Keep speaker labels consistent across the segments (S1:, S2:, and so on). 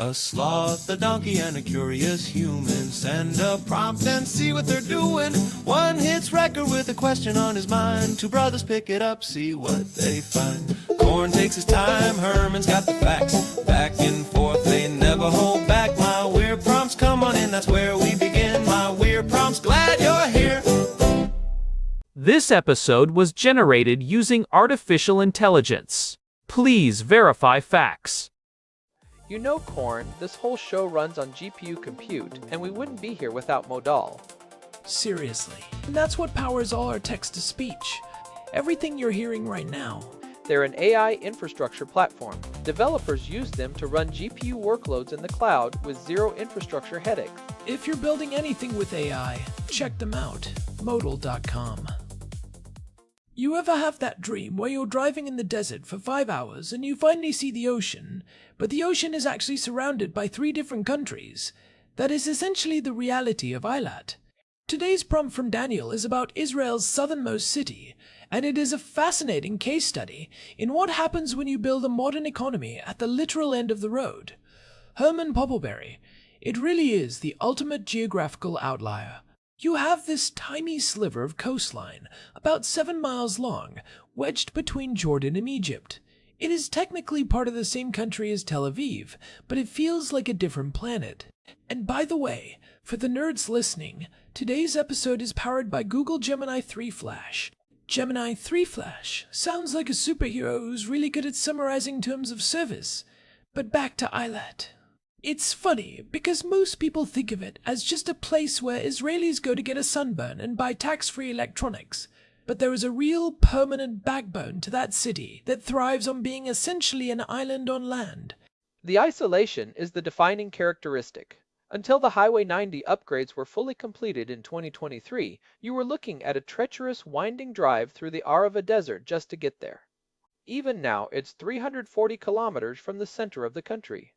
S1: A sloth, a donkey, and a curious human. Send a prompt and see what they're doing. One hits record with a question on his mind. Two brothers pick it up, see what they find. Corn takes his time, Herman's got the facts. Back and forth, they never hold back. My weird prompts, come on in, that's where we begin. My weird prompts, glad you're here.
S2: This episode was generated using artificial intelligence. Please verify facts.
S3: You know, Corn, this whole show runs on GPU compute, and we wouldn't be here without Modal.
S4: Seriously. And that's what powers all our text-to-speech. Everything you're hearing right now.
S3: They're an AI infrastructure platform. Developers use them to run GPU workloads in the cloud with zero infrastructure headaches.
S4: If you're building anything with AI, check them out. Modal.com. You ever have that dream where you're driving in the desert for 5 hours and you finally see the ocean, but the ocean is actually surrounded by 3 different countries? That is essentially the reality of Eilat. Today's prompt from Daniel is about Israel's southernmost city, and it is a fascinating case study in what happens when you build a modern economy at the literal end of the road. Herman Poppleberry, it really is the ultimate geographical outlier. You have this tiny sliver of coastline, about 7 miles long, wedged between Jordan and Egypt. It is technically part of the same country as Tel Aviv, but it feels like a different planet. And by the way, for the nerds listening, today's episode is powered by Google Gemini 3 Flash. Gemini 3 Flash sounds like a superhero who's really good at summarizing terms of service. But back to Eilat. It's funny, because most people think of it as just a place where Israelis go to get a sunburn and buy tax-free electronics. But there is a real permanent backbone to that city that thrives on being essentially an island on land.
S3: The isolation is the defining characteristic. Until the Highway 90 upgrades were fully completed in 2023, you were looking at a treacherous, winding drive through the Arava Desert just to get there. Even now, it's 340 kilometers from the center of the country.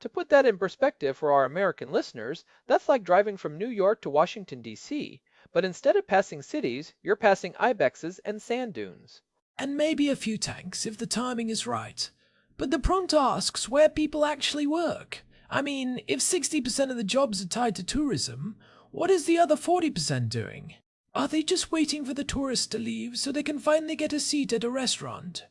S3: To put that in perspective for our American listeners, that's like driving from New York to Washington, D.C., but instead of passing cities, you're passing ibexes and sand dunes.
S4: And maybe a few tanks if the timing is right. But the prompt asks where people actually work. I mean, if 60% of the jobs are tied to tourism, what is the other 40% doing? Are they just waiting for the tourists to leave so they can finally get a seat at a restaurant?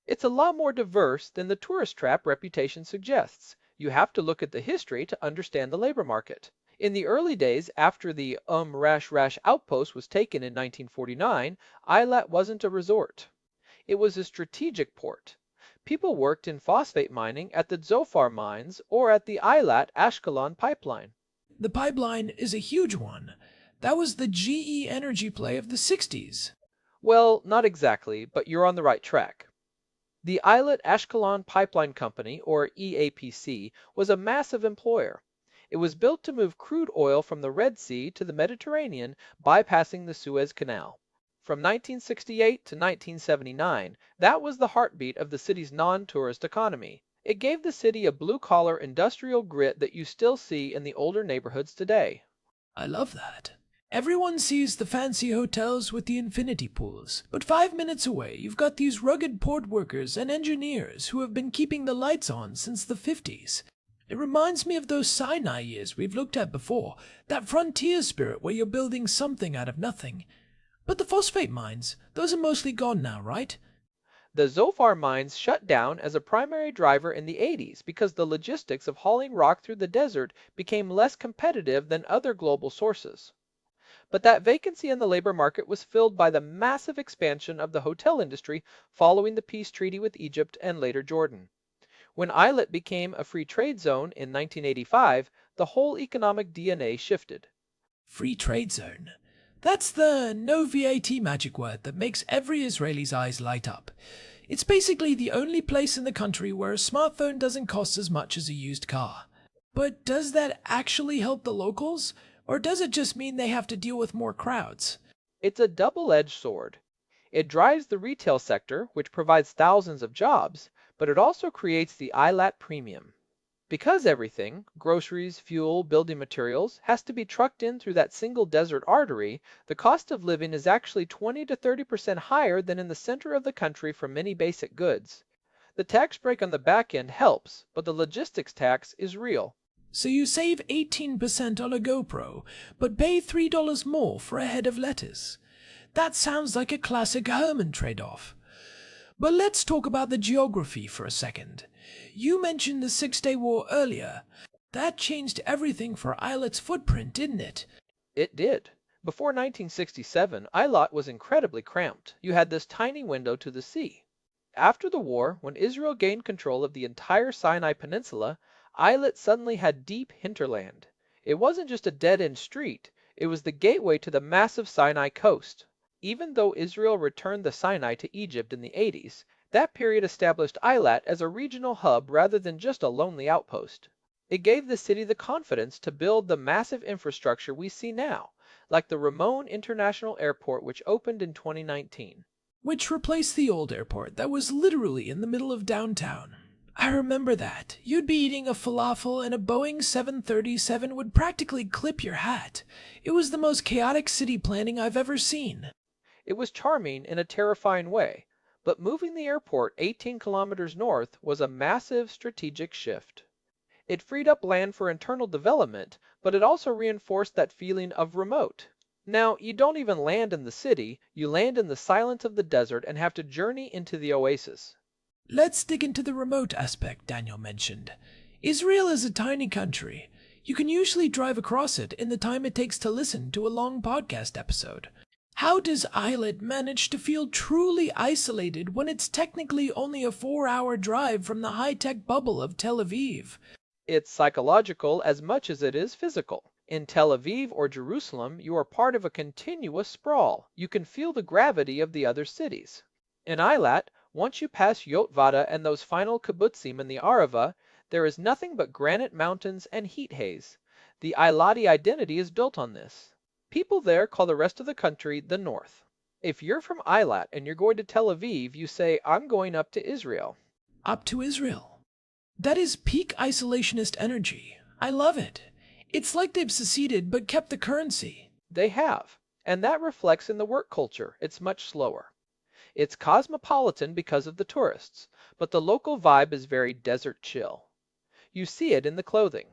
S3: It's a lot more diverse than the tourist trap reputation suggests. You have to look at the history to understand the labor market. In the early days, after the Rash outpost was taken in 1949, Eilat wasn't a resort. It was a strategic port. People worked in phosphate mining at the Zofar mines or at the Eilat-Ashkelon pipeline.
S4: The pipeline is a huge one. That was the GE energy play of the 60s.
S3: Well, not exactly, but you're on the right track. The Eilat-Ashkelon Pipeline Company, or EAPC, was a massive employer. It was built to move crude oil from the Red Sea to the Mediterranean, bypassing the Suez Canal. From 1968 to 1979, that was the heartbeat of the city's non-tourist economy. It gave the city a blue-collar industrial grit that you still see in the older neighborhoods today.
S4: I love that. Everyone sees the fancy hotels with the infinity pools, but 5 minutes away you've got these rugged port workers and engineers who have been keeping the lights on since the 50s. It reminds me of those Sinai years we've looked at before, that frontier spirit where you're building something out of nothing. But the phosphate mines, those are mostly gone now, right?
S3: The Zofar mines shut down as a primary driver in the 80s because the logistics of hauling rock through the desert became less competitive than other global sources. But that vacancy in the labor market was filled by the massive expansion of the hotel industry following the peace treaty with Egypt and later Jordan. When Eilat became a free trade zone in 1985, the whole economic DNA shifted.
S4: Free trade zone. That's the no VAT magic word that makes every Israeli's eyes light up. It's basically the only place in the country where a smartphone doesn't cost as much as a used car. But does that actually help the locals? Or does it just mean they have to deal with more crowds?
S3: It's a double-edged sword. It drives the retail sector, which provides thousands of jobs, but it also creates the Eilat Premium. Because everything, groceries, fuel, building materials, has to be trucked in through that single desert artery, the cost of living is actually 20 to 30% higher than in the center of the country for many basic goods. The tax break on the back end helps, but the logistics tax is real.
S4: So you save 18% on a GoPro, but pay $3 more for a head of lettuce. That sounds like a classic Herman trade-off. But let's talk about the geography for a second. You mentioned the Six-Day War earlier. That changed everything for Eilat's footprint, didn't it?
S3: It did. Before 1967, Eilat was incredibly cramped. You had this tiny window to the sea. After the war, when Israel gained control of the entire Sinai Peninsula, Eilat suddenly had deep hinterland. It wasn't just a dead-end street, it was the gateway to the massive Sinai coast. Even though Israel returned the Sinai to Egypt in the 80s, that period established Eilat as a regional hub rather than just a lonely outpost. It gave the city the confidence to build the massive infrastructure we see now, like the Ramon International Airport which opened in 2019.
S4: Which replaced the old airport that was literally in the middle of downtown. I remember that. You'd be eating a falafel and a Boeing 737 would practically clip your hat. It was the most chaotic city planning I've ever seen.
S3: It was charming in a terrifying way, but moving the airport 18 kilometers north was a massive strategic shift. It freed up land for internal development, but it also reinforced that feeling of remote. Now, you don't even land in the city, you land in the silence of the desert and have to journey into the oasis.
S4: Let's dig into the remote aspect Daniel mentioned. Israel is a tiny country. You can usually drive across it in the time it takes to listen to a long podcast episode. How does Eilat manage to feel truly isolated when it's technically only a 4-hour drive from the high-tech bubble of Tel Aviv?
S3: It's psychological as much as it is physical. In Tel Aviv or Jerusalem, you are part of a continuous sprawl. You can feel the gravity of the other cities. In Eilat, once you pass Yotvata and those final kibbutzim in the Arava, there is nothing but granite mountains and heat haze. The Eilati identity is built on this. People there call the rest of the country the North. If you're from Eilat and you're going to Tel Aviv, you say, I'm going up to Israel.
S4: Up to Israel. That is peak isolationist energy. I love it. It's like they've seceded but kept the currency.
S3: They have, and that reflects in the work culture. It's much slower. It's cosmopolitan because of the tourists, but the local vibe is very desert chill. You see it in the clothing.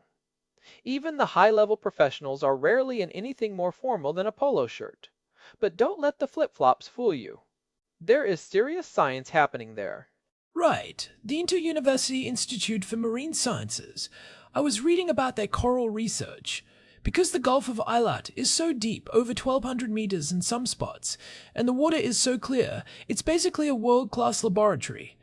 S3: Even the high-level professionals are rarely in anything more formal than a polo shirt. But don't let the flip-flops fool you. There is serious science happening there.
S4: Right, the Inter-University Institute for Marine Sciences. I was reading about their coral research. Because the Gulf of Eilat is so deep, over 1,200 meters in some spots, and the water is so clear, it's basically a world-class laboratory.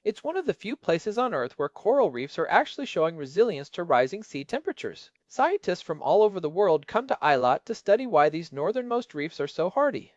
S3: It's one of the few places on Earth where coral reefs are actually showing resilience to rising sea temperatures. Scientists from all over the world come to Eilat to study why these northernmost reefs are so hardy.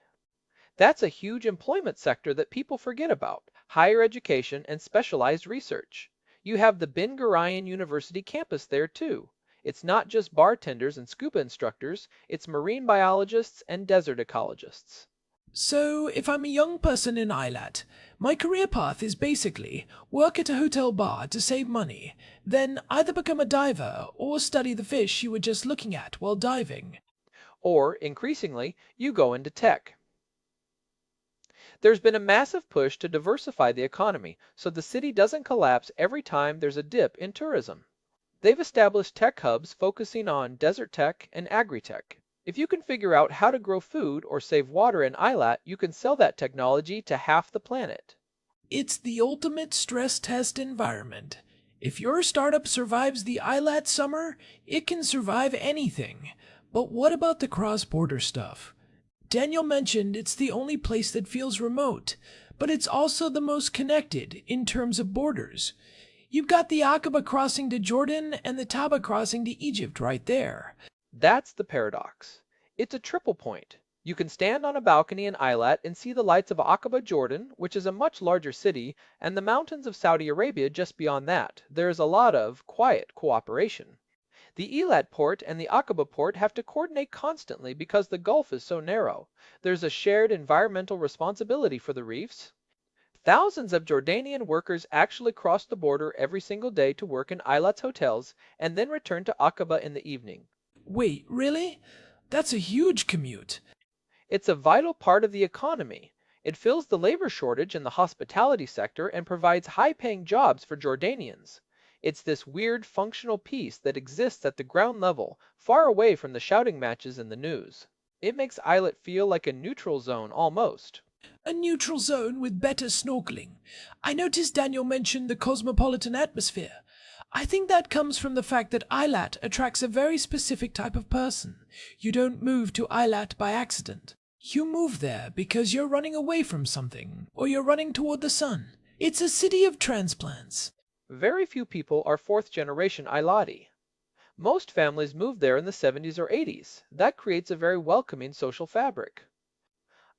S3: That's a huge employment sector that people forget about, higher education and specialized research. You have the Ben Gurion University campus there too. It's not just bartenders and scuba instructors, it's marine biologists and desert ecologists.
S4: So, if I'm a young person in Eilat, my career path is basically work at a hotel bar to save money, then either become a diver or study the fish you were just looking at while diving.
S3: Or, increasingly, you go into tech. There's been a massive push to diversify the economy so the city doesn't collapse every time there's a dip in tourism. They've established tech hubs focusing on desert tech and agri-tech. If you can figure out how to grow food or save water in Eilat, you can sell that technology to half the planet.
S4: It's the ultimate stress test environment. If your startup survives the Eilat summer, it can survive anything. But what about the cross-border stuff? Daniel mentioned it's the only place that feels remote, but it's also the most connected in terms of borders. You've got the Aqaba crossing to Jordan and the Taba crossing to Egypt right there.
S3: That's the paradox. It's a triple point. You can stand on a balcony in Eilat and see the lights of Aqaba, Jordan, which is a much larger city, and the mountains of Saudi Arabia just beyond that. There is a lot of quiet cooperation. The Eilat port and the Aqaba port have to coordinate constantly because the Gulf is so narrow. There's a shared environmental responsibility for the reefs. Thousands of Jordanian workers actually cross the border every single day to work in Eilat's hotels and then return to Aqaba in the evening.
S4: Wait, really? That's a huge commute.
S3: It's a vital part of the economy. It fills the labor shortage in the hospitality sector and provides high-paying jobs for Jordanians. It's this weird functional piece that exists at the ground level, far away from the shouting matches in the news. It makes Eilat feel like a neutral zone almost.
S4: A neutral zone with better snorkeling. I noticed Daniel mentioned the cosmopolitan atmosphere. I think that comes from the fact that Eilat attracts a very specific type of person. You don't move to Eilat by accident. You move there because you're running away from something, or you're running toward the sun. It's a city of transplants.
S3: Very few people are fourth-generation Eilati. Most families moved there in the 70s or 80s. That creates a very welcoming social fabric.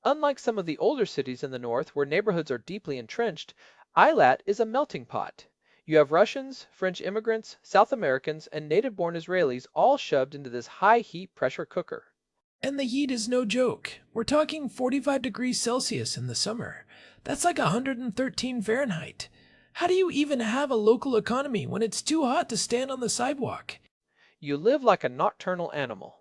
S3: Unlike some of the older cities in the north where neighborhoods are deeply entrenched, Eilat is a melting pot. You have Russians, French immigrants, South Americans, and native-born Israelis all shoved into this high-heat pressure cooker.
S4: And the heat is no joke. We're talking 45 degrees Celsius in the summer. That's like 113 Fahrenheit. How do you even have a local economy when it's too hot to stand on the sidewalk?
S3: You live like a nocturnal animal.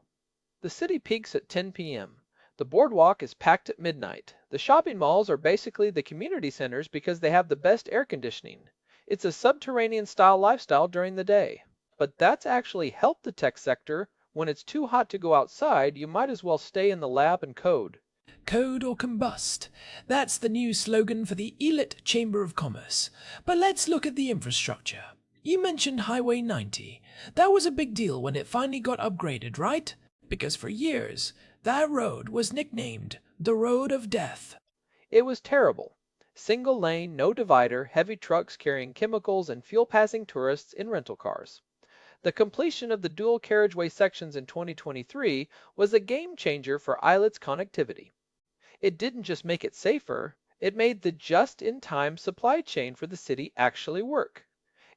S3: The city peaks at 10 p.m. The boardwalk is packed at midnight. The shopping malls are basically the community centers because they have the best air conditioning. It's a subterranean-style lifestyle during the day. But that's actually helped the tech sector. When it's too hot to go outside, you might as well stay in the lab and code.
S4: Code or combust. That's the new slogan for the Eilat Chamber of Commerce. But let's look at the infrastructure. You mentioned Highway 90. That was a big deal when it finally got upgraded, right? Because for years, that road was nicknamed the Road of Death.
S3: It was terrible. Single lane, no divider, heavy trucks carrying chemicals and fuel-passing tourists in rental cars. The completion of the dual carriageway sections in 2023 was a game changer for Eilat's connectivity. It didn't just make it safer, it made the just-in-time supply chain for the city actually work.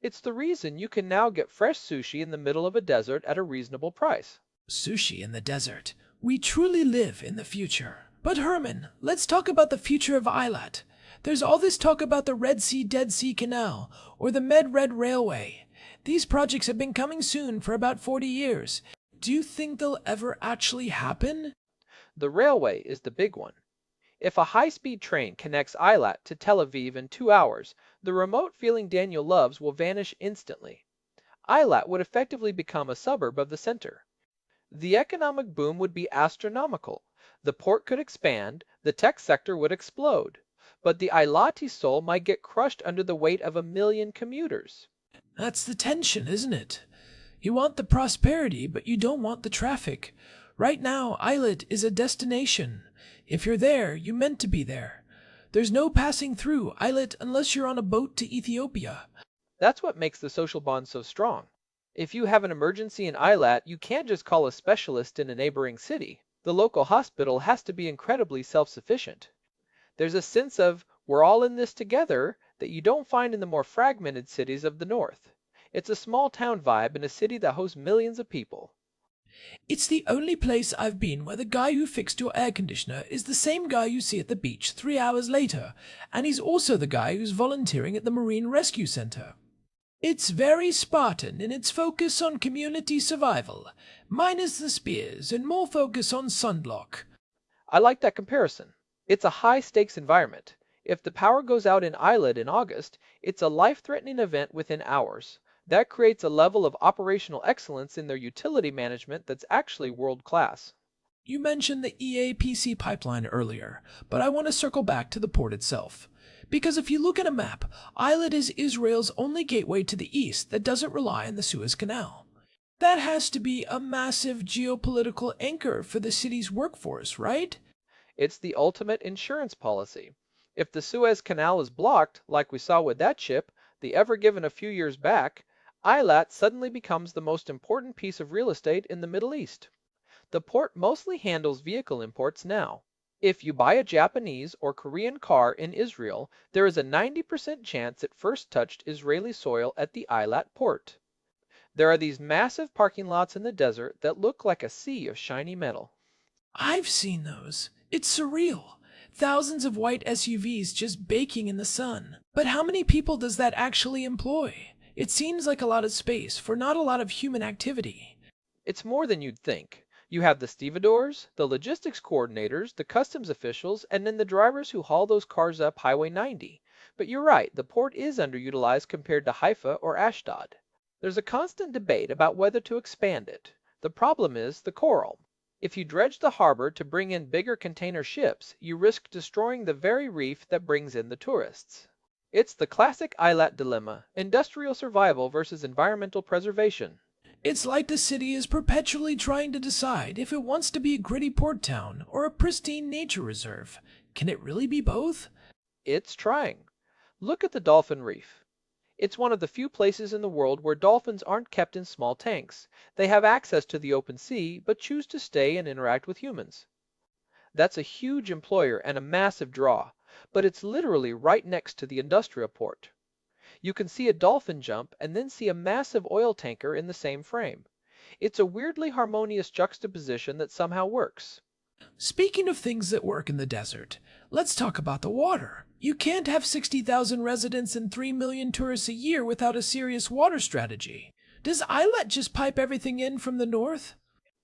S3: It's the reason you can now get fresh sushi in the middle of a desert at a reasonable price.
S4: Sushi in the desert. We truly live in the future. But Herman, let's talk about the future of Eilat. There's all this talk about the Red Sea-Dead Sea Canal, or the Med-Red Railway. These projects have been coming soon for about 40 years. Do you think they'll ever actually happen?
S3: The railway is the big one. If a high-speed train connects Eilat to Tel Aviv in 2 hours, the remote feeling Daniel loves will vanish instantly. Eilat would effectively become a suburb of the center. The economic boom would be astronomical. The port could expand, the tech sector would explode. But the Eilati soul might get crushed under the weight of 1 million commuters.
S4: That's the tension, isn't it? You want the prosperity, but you don't want the traffic. Right now, Eilat is a destination. If you're there, you meant to be there. There's no passing through Eilat unless you're on a boat to Ethiopia.
S3: That's what makes the social bond so strong. If you have an emergency in Eilat, you can't just call a specialist in a neighboring city. The local hospital has to be incredibly self-sufficient. There's a sense of, we're all in this together, that you don't find in the more fragmented cities of the north. It's a small town vibe in a city that hosts millions of people.
S4: It's the only place I've been where the guy who fixed your air conditioner is the same guy you see at the beach 3 hours later, and he's also the guy who's volunteering at the Marine Rescue Center. It's very Spartan in its focus on community survival, minus the spears and more focus on sunblock.
S3: I like that comparison. It's a high-stakes environment. If the power goes out in Eilat in August, it's a life-threatening event within hours. That creates a level of operational excellence in their utility management that's actually world-class.
S4: You mentioned the EAPC pipeline earlier, but I want to circle back to the port itself. Because if you look at a map, Eilat is Israel's only gateway to the east that doesn't rely on the Suez Canal. That has to be a massive geopolitical anchor for the city's workforce, right?
S3: It's the ultimate insurance policy. If the Suez Canal is blocked, like we saw with that ship, the Ever Given a few years back, Eilat suddenly becomes the most important piece of real estate in the Middle East. The port mostly handles vehicle imports now. If you buy a Japanese or Korean car in Israel, there is a 90% chance it first touched Israeli soil at the Eilat port. There are these massive parking lots in the desert that look like a sea of shiny metal.
S4: I've seen those. It's surreal. Thousands of white SUVs just baking in the sun. But how many people does that actually employ? It seems like a lot of space for not a lot of human activity.
S3: It's more than you'd think. You have the stevedores, the logistics coordinators, the customs officials, and then the drivers who haul those cars up Highway 90. But you're right, the port is underutilized compared to Haifa or Ashdod. There's a constant debate about whether to expand it. The problem is the coral. If you dredge the harbor to bring in bigger container ships, you risk destroying the very reef that brings in the tourists. It's the classic Eilat dilemma, industrial survival versus environmental preservation.
S4: It's like the city is perpetually trying to decide if it wants to be a gritty port town or a pristine nature reserve. Can it really be both?
S3: It's trying. Look at the dolphin reef. It's one of the few places in the world where dolphins aren't kept in small tanks. They have access to the open sea, but choose to stay and interact with humans. That's a huge employer and a massive draw, but it's literally right next to the industrial port. You can see a dolphin jump and then see a massive oil tanker in the same frame. It's a weirdly harmonious juxtaposition that somehow works.
S4: Speaking of things that work in the desert, let's talk about the water. You can't have 60,000 residents and 3 million tourists a year without a serious water strategy. Does Eilat just pipe everything in from the north?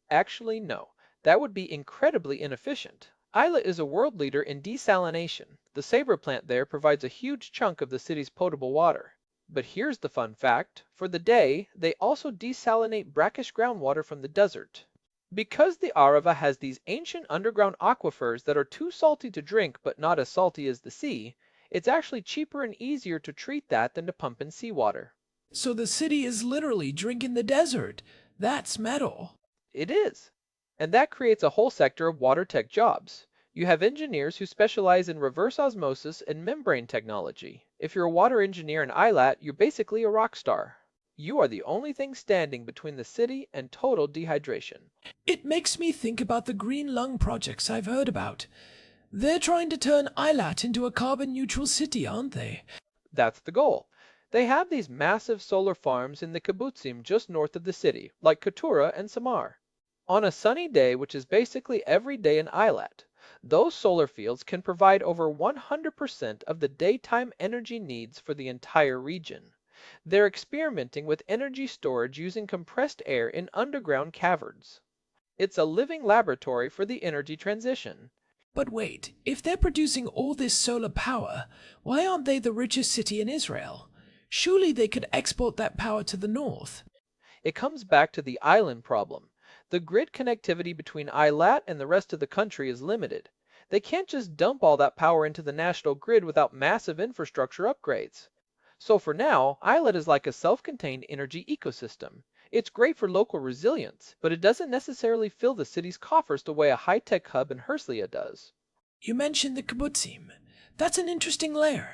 S3: Actually, no. That would be incredibly inefficient. Eilat is a world leader in desalination. The Sabre plant there provides a huge chunk of the city's potable water. But here's the fun fact. For the day, they also desalinate brackish groundwater from the desert. Because the Arava has these ancient underground aquifers that are too salty to drink but not as salty as the sea, it's actually cheaper and easier to treat that than to pump in seawater.
S4: So the city is literally drinking the desert. That's metal.
S3: It is. And that creates a whole sector of water tech jobs. You have engineers who specialize in reverse osmosis and membrane technology. If you're a water engineer in Eilat, you're basically a rock star. You are the only thing standing between the city and total dehydration.
S4: It makes me think about the green lung projects I've heard about. They're trying to turn Eilat into a carbon-neutral city, aren't they?
S3: That's the goal. They have these massive solar farms in the kibbutzim just north of the city, like Keturah and Samar. On a sunny day, which is basically every day in Eilat, those solar fields can provide over 100% of the daytime energy needs for the entire region. They're experimenting with energy storage using compressed air in underground caverns. It's a living laboratory for the energy transition.
S4: But wait, if they're producing all this solar power, why aren't they the richest city in Israel? Surely they could export that power to the north.
S3: It comes back to the island problem. The grid connectivity between Eilat and the rest of the country is limited. They can't just dump all that power into the national grid without massive infrastructure upgrades. So for now, Eilat is like a self-contained energy ecosystem. It's great for local resilience, but it doesn't necessarily fill the city's coffers the way a high-tech hub in Herzliya does.
S4: You mentioned the kibbutzim. That's an interesting layer.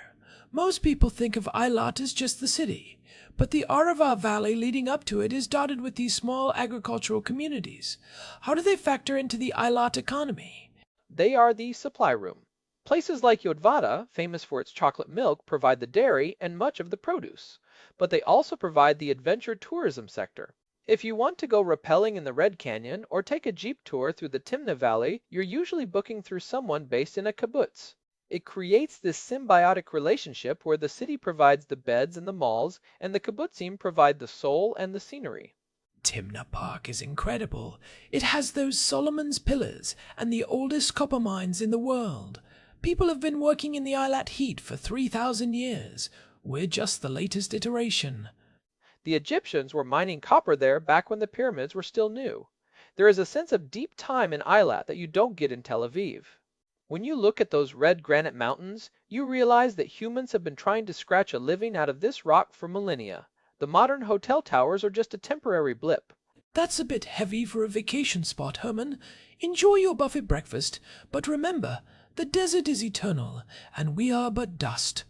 S4: Most people think of Eilat as just the city, but the Arava Valley leading up to it is dotted with these small agricultural communities. How do they factor into the Eilat economy?
S3: They are the supply room. Places like Yodvata, famous for its chocolate milk, provide the dairy and much of the produce. But they also provide the adventure tourism sector. If you want to go rappelling in the Red Canyon or take a jeep tour through the Timna Valley, you're usually booking through someone based in a kibbutz. It creates this symbiotic relationship where the city provides the beds and the malls, and the kibbutzim provide the soul and the scenery.
S4: Timna Park is incredible. It has those Solomon's pillars and the oldest copper mines in the world. People have been working in the Eilat heat for 3,000 years. We're just the latest iteration.
S3: The Egyptians were mining copper there back when the pyramids were still new. There is a sense of deep time in Eilat that you don't get in Tel Aviv. When you look at those red granite mountains, you realize that humans have been trying to scratch a living out of this rock for millennia. The modern hotel towers are just a temporary blip.
S4: That's a bit heavy for a vacation spot, Herman. Enjoy your buffet breakfast, but remember, the desert is eternal, and we are but dust.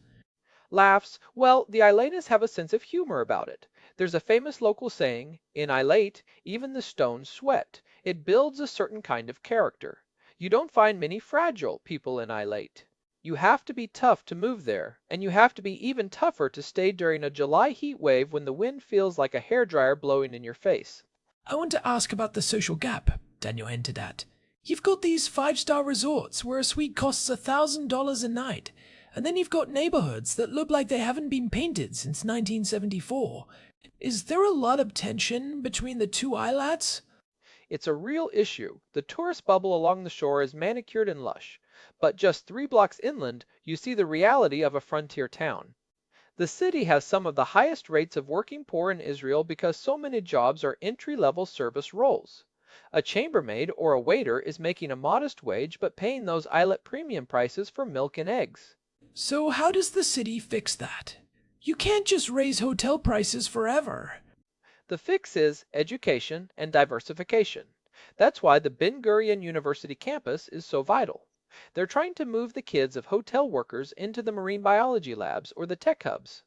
S3: Laughs. Well, the Eilatas have a sense of humor about it. There's a famous local saying, in Eilat, even the stones sweat. It builds a certain kind of character. You don't find many fragile people in Eilat. You have to be tough to move there, and you have to be even tougher to stay during a July heat wave when the wind feels like a hairdryer blowing in your face.
S4: I want to ask about the social gap Daniel hinted at. You've got these 5-star resorts where a suite costs $1,000 a night, and then you've got neighborhoods that look like they haven't been painted since 1974. Is there a lot of tension between the two Eilats?
S3: It's a real issue. The tourist bubble along the shore is manicured and lush, but just 3 blocks inland, you see the reality of a frontier town. The city has some of the highest rates of working poor in Israel because so many jobs are entry-level service roles. A chambermaid or a waiter is making a modest wage but paying those Eilat Premium prices for milk and eggs.
S4: So how does the city fix that? You can't just raise hotel prices forever.
S3: The fix is education and diversification. That's why the Ben Gurion University campus is so vital. They're trying to move the kids of hotel workers into the marine biology labs or the tech hubs.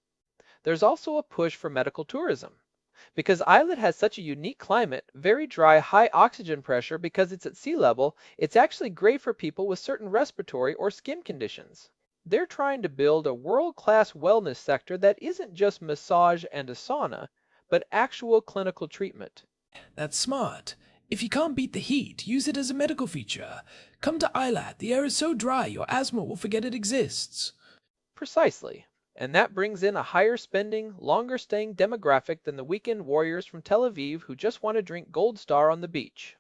S3: There's also a push for medical tourism. Because Eilat has such a unique climate, very dry, high oxygen pressure because it's at sea level, it's actually great for people with certain respiratory or skin conditions. They're trying to build a world-class wellness sector that isn't just massage and a sauna, but actual clinical treatment.
S4: That's smart. If you can't beat the heat, use it as a medical feature. Come to Eilat. The air is so dry your asthma will forget it exists.
S3: Precisely. And that brings in a higher spending, longer staying demographic than the weekend warriors from Tel Aviv who just want to drink Gold Star on the beach.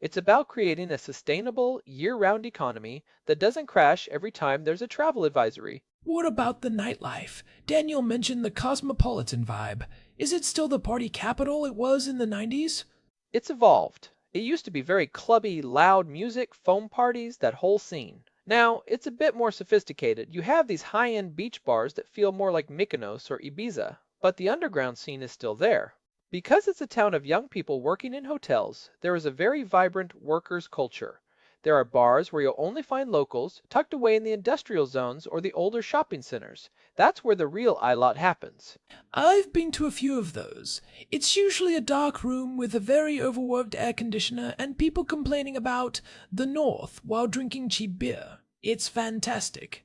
S3: It's about creating a sustainable, year-round economy that doesn't crash every time there's a travel advisory.
S4: What about the nightlife? Daniel mentioned the cosmopolitan vibe. Is it still the party capital it was in the 90s?
S3: It's evolved. It used to be very clubby, loud music, foam parties, that whole scene. Now, it's a bit more sophisticated. You have these high-end beach bars that feel more like Mykonos or Ibiza, but the underground scene is still there. Because it's a town of young people working in hotels, there is a very vibrant workers' culture. There are bars where you'll only find locals, tucked away in the industrial zones or the older shopping centers. That's where the real Eilat happens.
S4: I've been to a few of those. It's usually a dark room with a very overworked air conditioner and people complaining about the north while drinking cheap beer. It's fantastic.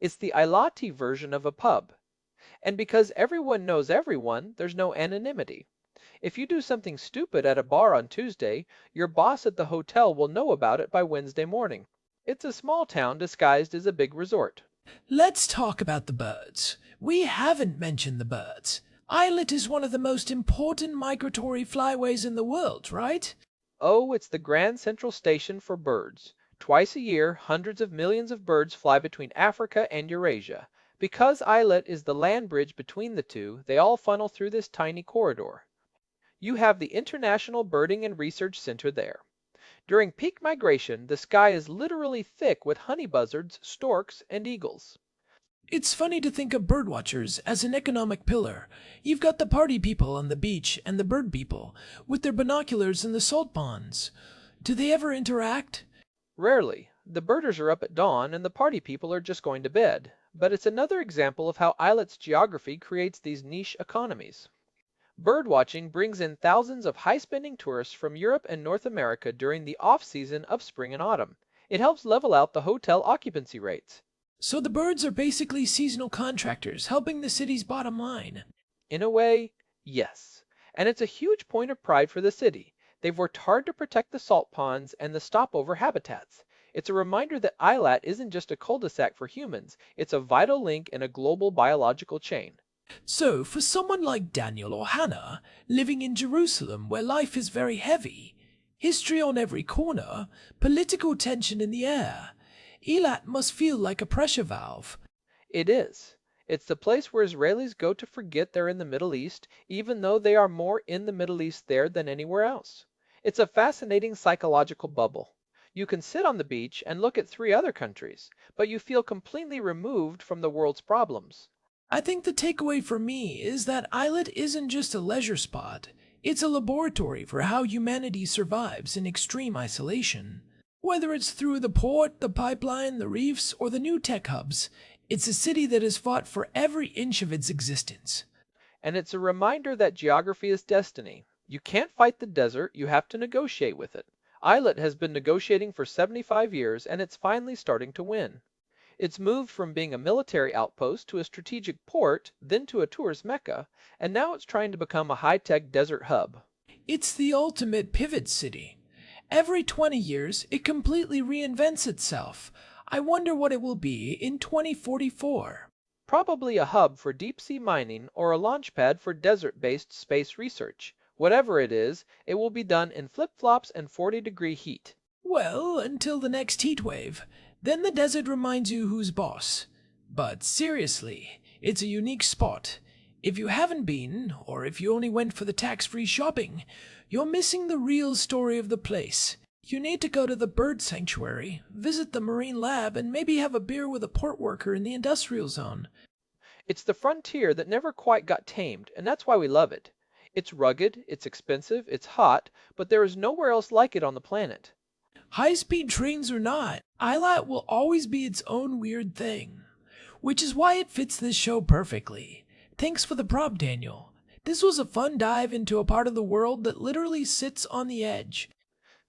S3: It's the Eilati version of a pub. And because everyone knows everyone, there's no anonymity. If you do something stupid at a bar on Tuesday, your boss at the hotel will know about it by Wednesday morning. It's a small town disguised as a big resort.
S4: Let's talk about the birds. We haven't mentioned the birds. Eilat is one of the most important migratory flyways in the world, right?
S3: Oh, it's the Grand Central Station for birds. Twice a year, hundreds of millions of birds fly between Africa and Eurasia. Because Eilat is the land bridge between the two, they all funnel through this tiny corridor. You have the International Birding and Research Center there. During peak migration, the sky is literally thick with honey buzzards, storks, and eagles.
S4: It's funny to think of birdwatchers as an economic pillar. You've got the party people on the beach and the bird people with their binoculars in the salt ponds. Do they ever interact?
S3: Rarely. The birders are up at dawn and the party people are just going to bed. But it's another example of how Eilat's geography creates these niche economies. Birdwatching brings in thousands of high-spending tourists from Europe and North America during the off-season of spring and autumn. It helps level out the hotel occupancy rates.
S4: So the birds are basically seasonal contractors helping the city's bottom line.
S3: In a way, yes. And it's a huge point of pride for the city. They've worked hard to protect the salt ponds and the stopover habitats. It's a reminder that Eilat isn't just a cul-de-sac for humans, it's a vital link in a global biological chain.
S4: So, for someone like Daniel or Hannah, living in Jerusalem where life is very heavy, history on every corner, political tension in the air, Eilat must feel like a pressure valve.
S3: It is. It's the place where Israelis go to forget they're in the Middle East, even though they are more in the Middle East there than anywhere else. It's a fascinating psychological bubble. You can sit on the beach and look at 3 other countries, but you feel completely removed from the world's problems.
S4: I think the takeaway for me is that Eilat isn't just a leisure spot. It's a laboratory for how humanity survives in extreme isolation. Whether it's through the port, the pipeline, the reefs, or the new tech hubs, it's a city that has fought for every inch of its existence.
S3: And it's a reminder that geography is destiny. You can't fight the desert, you have to negotiate with it. Eilat has been negotiating for 75 years, and it's finally starting to win. It's moved from being a military outpost to a strategic port, then to a tourist mecca, and now it's trying to become a high-tech desert hub.
S4: It's the ultimate pivot city. Every 20 years, it completely reinvents itself. I wonder what it will be in 2044.
S3: Probably a hub for deep-sea mining or a launch pad for desert-based space research. Whatever it is, it will be done in flip-flops and 40-degree heat.
S4: Well, until the next heat wave. Then the desert reminds you who's boss. But seriously, it's a unique spot. If you haven't been, or if you only went for the tax-free shopping, you're missing the real story of the place. You need to go to the bird sanctuary, visit the marine lab, and maybe have a beer with a port worker in the industrial zone.
S3: It's the frontier that never quite got tamed, and that's why we love it. It's rugged, it's expensive, it's hot, but there is nowhere else like it on the planet.
S4: High-speed trains or not, Eilat will always be its own weird thing. Which is why it fits this show perfectly. Thanks for the prop, Daniel. This was a fun dive into a part of the world that literally sits on the edge.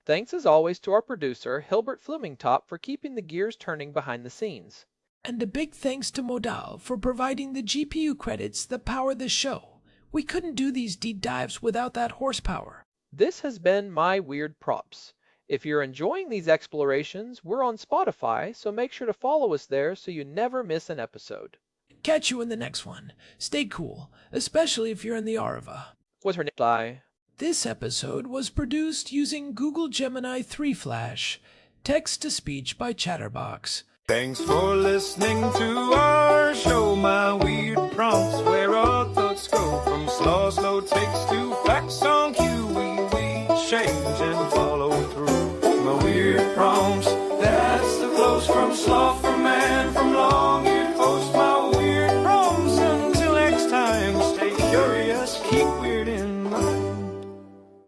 S3: Thanks as always to our producer, Hilbert Flumingtop, for keeping the gears turning behind the scenes.
S4: And a big thanks to Modal for providing the GPU credits that power this show. We couldn't do these deep dives without that horsepower.
S3: This has been My Weird Props. If you're enjoying these explorations, we're on Spotify, so make sure to follow us there so you never miss an episode.
S4: Catch you in the next one. Stay cool, especially if you're in the Arava.
S3: What's her name?
S4: This episode was produced using Google Gemini 3 Flash, text-to-speech by Chatterbox.
S1: Thanks for listening to our show, My Weird